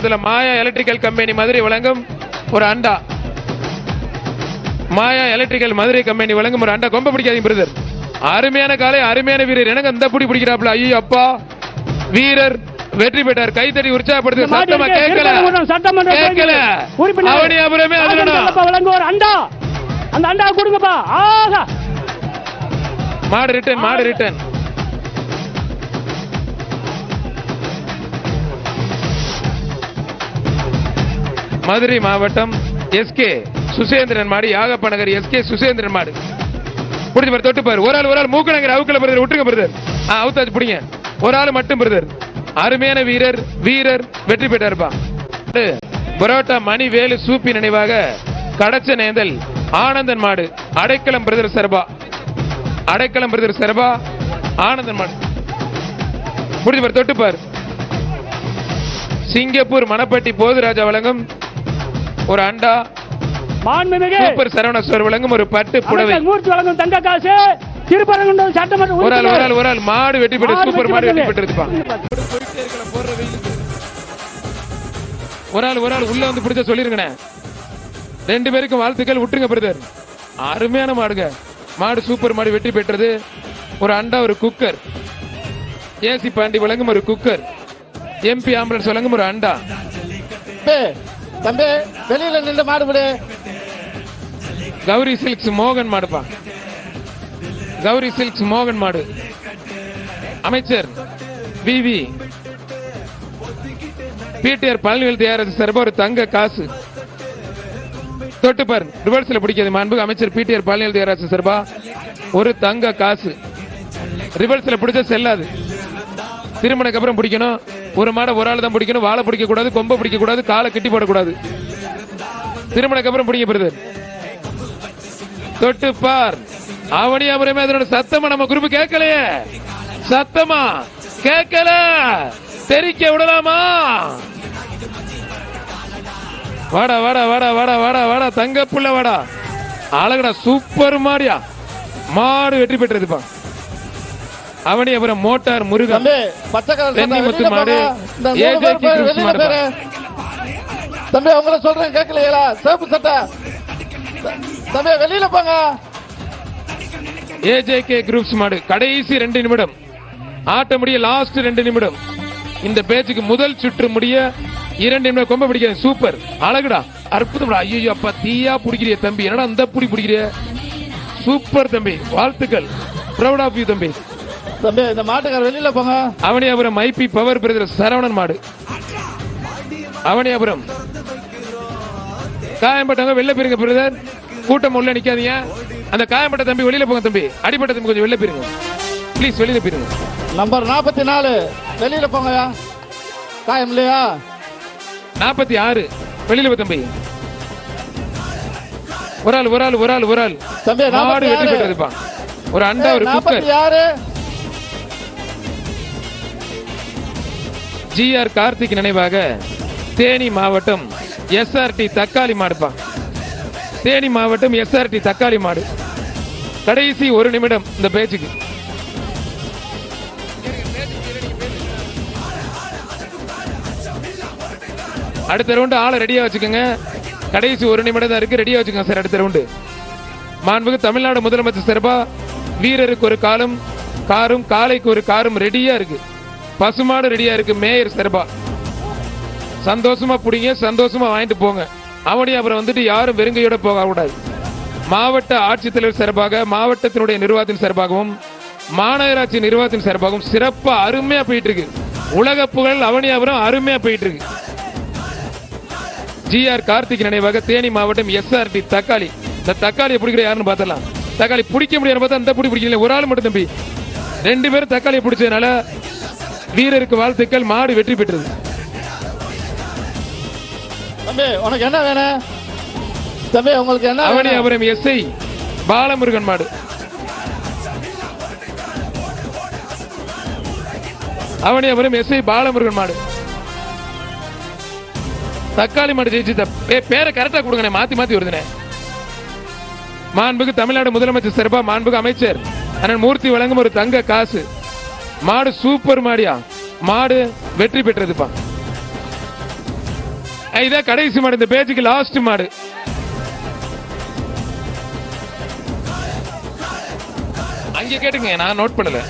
மாயா electrical company Madurai வழங்கும் ஒரு அண்டா. மாயா எலக்ட்ரிக்கல் மதுரை கம்பெனி வழங்கும் ஒரு அண்டா. கொம்ப பிடிக்காதீங்க பிரதர். அருமையான காலை, அருமையான வீரர். எனக்கு அந்த புடி பிடிக்கிறாப்ல. ஐயோ அப்பா, வீரர் வெற்றி பெற்றார். கைத்தடி உற்சாகப்படுத்து. சத்தமா கேட்கல கேட்கல. அவனியாபுரமே வழங்கும் ஒரு அண்டா. அந்த அண்டா கொடுங்கப்பா. ஆஹா, மாடு ரிட்டர்ன், மாடு ரிட்டர்ன். மதுரை மாவட்டம் எஸ்கே சுசேந்திரன் மாடு. யாகப்ப நகர் எஸ்கே சுசேந்திரன் மாடு. புடிச்சு பாரு, தொட்டு பாரு. ஒரு ஆள் மூக்கு நகர் அவுக்கல பிரதர். விட்டுருங்க பிரதர். அவுத்தாச்சு பிடிங்க. ஒரு ஆள் மட்டும் பிரதர். அருமையான வீரர், வீரர் வெற்றி பெற்றார்ப்பா. பரோட்டா மணி வேலு சூப்பி நினைவாக கடச்ச நேந்தல் ஆனந்தன் மாடு. அடைக்கலம் பிரதர் சர்பா, அடைக்கலம் பிரதர் சர்பா ஆனந்தன் மாடு. புடிச்சு பாரு, தொட்டு பாரு. சிங்கப்பூர் மணப்பட்டி போதுராஜா வழங்கும் ஒரு அண்டா. சூப்பர் சரவணேஸ்வர் வழங்கும் ஒரு பட்டு புடவை. மூர்த்தி வழங்கும் தங்க காசு. திருப்பரங்குன்றம் சட்டமன்ற ஒரு ஆள் மாடு வெற்றி பெற்று, சூப்பர் மாடு வெற்றி பெற்றிருப்பா. ஒரு ஆள் உள்ள வந்து பிடிச்ச சொல்லிருங்க. ரெண்டு பேருக்கும் வாழ்த்துக்கள். விட்டுருங்க பிரதர். அருமையான மாடுங்க. மாடு சூப்பர் மாடு வெற்றி பெற்றது. ஒரு அண்டா, ஒரு குக்கர். ஏசி பாண்டி வழங்கும் ஒரு குக்கர். எம்பி ஆம்புலன்ஸ் வழங்கும் ஒரு அண்டா. தம்பி வெளியில நின்று மாடு விடு. கௌரி சில்க்ஸ் மோகன் மாடுப்பா. கௌரி சில்க்ஸ் மோகன் மாடு. அமைச்சர் விவி பிடிஆர் பழனிவேல் தயாரித்த சார்பா ஒரு தங்க காசு. தொட்டுப்பார். ரிவர்ஸ்ல பிடிக்காது. மாண்புக்கு அமைச்சர் பிடிஆர் பழனிவேல் தயாரித்த சார்பா ஒரு தங்க காசு. ரிவர்ஸ்ல பிடிச்சா செல்லாது. திருமணக்கு அப்புறம் பிடிக்கணும். ஒரு மாடை ஒரு ஆள் தான் பிடிக்கணும். வாழை பிடிக்க கூடாது, கொம்ப பிடிக்க கூடாது, காலை கட்டி போடக்கூடாது. திருமணக்கு அப்புறம் பிடிக்க பிரதர். தொட்டு பார். அவனியாபுரமே அதனோட சத்தமா நம்ம குரூப் கேட்கலையே. சத்தமா கேட்கல. தெரிக்க விடலாமா? வாடா வாடா வாடா வாடா வாடா வாடா தங்க புள்ள வாடா. அழகடா, சூப்பர் மாடியா. மாடு வெற்றி பெற்றதுப்பா. அவனியாபுரம் மோட்டார் முருகன் தென்னிமுத்து மாடு. தம்பி உங்களை சொல்றேன் கேட்கலையா? சேப்பு சட்டை தம்பி வெளியில போங்க. ஏஜேகே குரூப்ஸ் மாடு. கடைசி 2 நிமிடம் ஆட்ட முடிய. லாஸ்ட் 2 நிமிடம். இந்த பேச்சுக்கு முதல் சுற்று முடிய 2 நிமிடம். கொம்ப பிடிக்க சூப்பர். அழகுடா, அற்புதம். ஐயோ அப்பா, தீயா பிடிக்கிறிய தம்பி. என்னடா அந்த புடி பிடிக்கிறிய? சூப்பர் தம்பி, வாழ்த்துக்கள். ப்ரௌட் ஆஃப் யூ தம்பி. தம்பி இந்த மாட்டுக்கார வெளியில போங்க. Avaniyapuram IP power brother Saravanan மாடு. அவனியாபுரம் காயம்பட்டவங்க வெளில போயிருங்க பிரதர். கூட்டம் உள்ள நிக்காதீங்க. அந்த காயம்பட்ட தம்பி வெளியில போங்க தம்பி. அடிப்பட்ட தம்பி கொஞ்சம் வெளில போயிருங்க ப்ளீஸ். வெளியில போயிருங்க. நம்பர் 44 வெளியில போங்க. காயம் இல்லையா? 46 வெளியில போ தம்பி. ஒரு ஆள் தம்பி மாடு வெற்றி பெற்றதுப்பா. ஒரு அண்டா, ஒரு குக்கர். ஜிஆர் கார்த்திக் நினைவாக தேனி மாவட்டம் எஸ்ஆர்டி தக்காளி மாடுப்பா. தேனி மாவட்டம் எஸ்ஆர்டி தக்காளி மாடு. கடைசி 1 நிமிடம் இந்த பேச்சுக்கு. அடுத்த ரவுண்டு ஆளை ரெடியா வச்சுக்கோங்க. கடைசி 1 நிமிடம் தான் இருக்கு. ரெடியா வச்சுக்கோங்க சார். அடுத்த ரவுண்டு மாண்புக்கு தமிழ்நாடு முதலமைச்சர் சார்பா வீரருக்கு ஒரு காலும் காரும், காளைக்கு ஒரு காரும் ரெடியா இருக்கு. பசுமாடு ரெடியா இருக்கு. மேயர் சார்பா சந்தோஷமா புடிங்க, சந்தோஷமா வாங்கிட்டு போங்க. அவனியாபுரம் வந்துட்டு யாரும் வெறுங்கையோட போக கூடாது. மாவட்ட ஆட்சித்தலைவர் சார்பாக, மாவட்டத்தினுடைய நிர்வாகத்தின் சார்பாகவும், மாநகராட்சி நிர்வாகத்தின் சார்பாகவும் சிறப்பா அருமையா போயிட்டு இருக்கு. உலக புகழ் அவனியாபுரம் அருமையா போயிட்டு இருக்கு. ஜிஆர் கார்த்திக் நினைவாக தேனி மாவட்டம் எஸ்ஆர்டி தக்காளி. இந்த தக்காளியை பிடிக்கிற யாருன்னு பார்த்தலாம். தக்காளி பிடிக்க முடியாது பார்த்தா அந்த புடி பிடிக்கல. ஒரு ஆள் மட்டும் தம்பி. 2 பேரும் தக்காளியை பிடிச்சதுனால வீரருக்கு வாழ்த்துக்கள். மாடு வெற்றி பெற்றது. தம்பி உனக்கு என்ன வேணும்? தம்பி உங்களுக்கு என்ன? அவனியாபுரம் எஸ்ஐ பாலமுருகன் மாடு. அவனியாபுரம் எஸ்ஐ பாலமுருகன் மாடு. தக்காளி மாடு ஜெயிச்சு. பேரை கரெக்டா கொடுங்க. மாத்தி மாத்தி வருதுனே. மாண்புக்கு தமிழ்நாடு முதலமைச்சர் சார்பா மாண்புக்கு அமைச்சர் அண்ணன் மூர்த்தி வழங்கும் ஒரு தங்க காசு. மாடு சூப்பர் மாடியா. மாடு வெற்றி பெற்றதுப்பா. இதான் கடைசி மாடு, இந்த பேஜுக்கு லாஸ்ட் மாடு. அங்க கேட்டுங்க, நான் நோட் பண்ணல.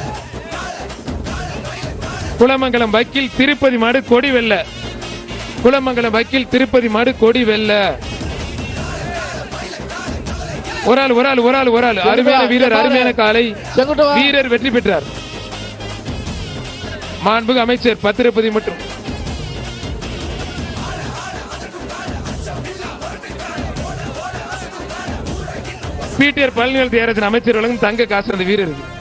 குலமங்கலம் வக்கீல் திருப்பதி மாடு கொடி வெல்ல. குலமங்கலம் வக்கீல் திருப்பதி மாடு கொடி வெல்ல. ஒரு ஆள் அருமையான வீரர், அருமையான காலை வீரர் வெற்றி பெற்றார். மாண்புமிகு அமைச்சர் பத்திரப்பதி மற்றும் பிடிஆர் பழனிவேல் தியாகராஜன் அமைச்சர் வழங்கும் தங்க காசு அந்த வீரருக்கு.